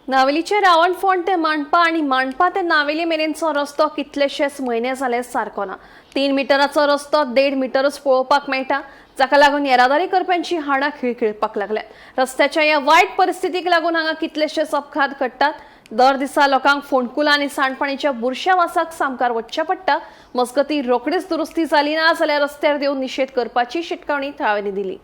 नावेलीचे रावण फोंड ते मांडपा आणि मांडपा ते नावेली मेरेनचो रस्तो कितलेशेच म्हयने जाले सारको ना। 3 मिटराचो रस्तो 1.5 मिटरच पळोवपाक मेळटा, जाका लागून येरादारी करप्यांची हाडां खिळखिळपाक लागल्यात। रस्त्याच्या ह्या वायट परिस्थितीक लागून हांगा कितलेशेच अपघात घडटात। दर दिसा लोकांक फोंडकुलां आणि सांडपाणीच्या बुरश्या वासाक सामकार वचचें पडटा। मजगतीं रोखडीच दुरुस्ती जाली ना जाल्यार रस्त्यार देवन निशेध करपाची शिटकावणी थळाव्यांनी दिली।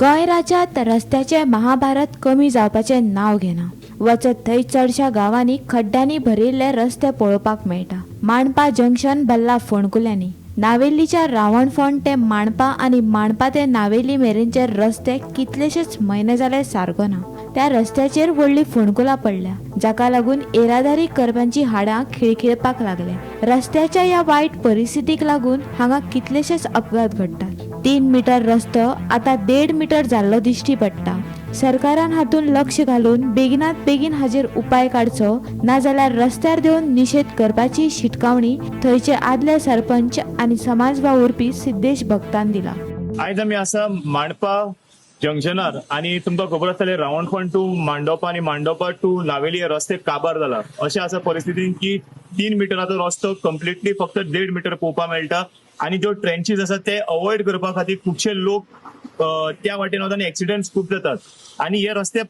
गोंय राज्यांत रस्त्याचे महाभारत कमी जावपाचे नांव घेना। वचत थंय चडशा गांवांनी खड्ड्यांनी भरिल्ले रस्ते पळोवपाक मेळटा। मांडपा जंक्शन भल्ला फोंडकुल्यांनी, नावेलीच्या रावण फोंड ते मांडपा आणि मांडपा ते नावेली मेरेनचे रस्ते कितलेशेच म्हयने जाले सारको ना। त्या रस्त्याचेर व्हडली फोंडकुलां पडल्या, जाका लागून येरादारी करप्यांची हाडां खिळखिळपाक लागले। रस्त्याच्या ह्या वायट परिस्थितीक लागून हांगा कितलेशेच अपघात घडटात। 3 मीटर रस्तो आता 1.5 मीटर जाल्लो दिश्टी पडटा। सरकारान हातून लक्ष घालून बेगिनात बेगीन हाजेर उपाय काडचो, नाजाल्यार रस्त्यार देवन निशेध करपाची शिटकावणी थंयचे आदले सरपंच आणि समाज वावुरपी सिद्धेश भक्तान दिला। आयज आमी आसा मांडपा जंक्शनार आणि तुमकां खबर आसतलें रावण फोंड टू मांडोपा आणि मांडोपा टू नावेली हे रस्ते काबार जाला। अशें आसा परिस्थितीन की 3 मिटराचो रस्तो कम्प्लिटली फक्त 1.5 मीटर पळोवपाक मेळटा आणि ज्यो ट्रेंचीस आसा ते अवॉइड करपा खातीर खुबशे लोक त्या वाटेन वता आनी एक्सिडेंट्स खूब जातात आणि हे रस्ते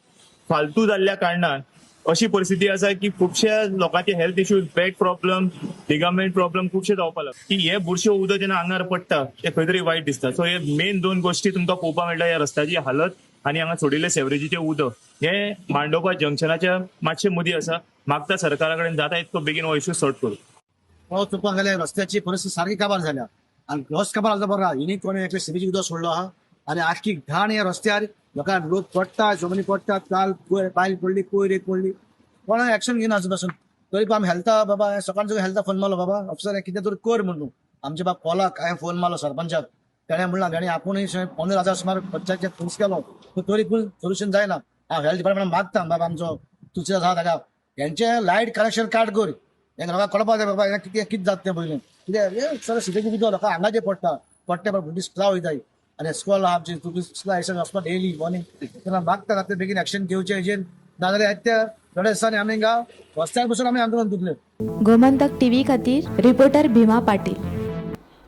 फालतू जाल्ल्या कारणान अशी परिस्थिती आसा की खुबशा लोकांचे health issues, back problem, ligament problem खुबशे जावपाक लागले। की हे बुरशे उदक जेन्ना आंगार पडटा ते खंय तरी वायट दिसता। सो हे मेन 2 गोष्टी तुमकां पळोवपाक मेळटा, ह्या रस्त्याची हालत आणि हांगा सोडिल्ले सेवरेजीचे उदक। हे मांडोपा जंक्शनाच्या मातशे मदीं आसा। मागता सरकारा कडेन जाता इतको बेगीन हो इश्यू सॉर्ट करूं। हो चुकपाक गेले, रस्त्याची परिस्थिती सारखी काबार झाल्या आणि रस्तो काबार झाला बरं हिनी कोणी एक सिरीज उदक सोडलो आहा आणि आख्खी घाण या रस्त्यार लोकांक लोक पडटा, जमनी पडटात, काल बायल पडली, कोयर एक पडली, कोणा एक्शन घेना आजून। तरी आमी हेल्था बाबा सकाळचो हेल्था फोन मारलो, बाबा अफसर कितें तरी कर म्हणून आमचे बाबा कॉलाक हांवें फोन मारलो सरपंचाक। तेणें म्हणला तेणें आपुणूय 15,000 सुमार पंचायत खर्च केलो, तरी पूण सोल्युशन जायना। हांव हेल्थ डिपार्टमेंट मागता बाबा आमचो तुमचे आसा ताका हेंचे लायट कनेक्शन काट कर, हें लोकांक कळपाक जाय बाबा कितें जाता तें पयलें। कित्याक सर सिटीची उदक लोकांक हांगाचेर पडटा पडटे भुरगीं स्कुलां वयताय आनी स्कूल आहा आमची स्कुलां वचपाक डेली मॉर्निंग। तेन्ना मागता खातीर बेगीन एक्शन घेवचें हेजेर, नाजाल्यार येत्या थोड्या दिसांनी आमी हिंगा रस्त्यार बसून आमी आंदोलन दितले। गोमंतक टीव्ही खातीर रिपोर्टर भीमा पाटील।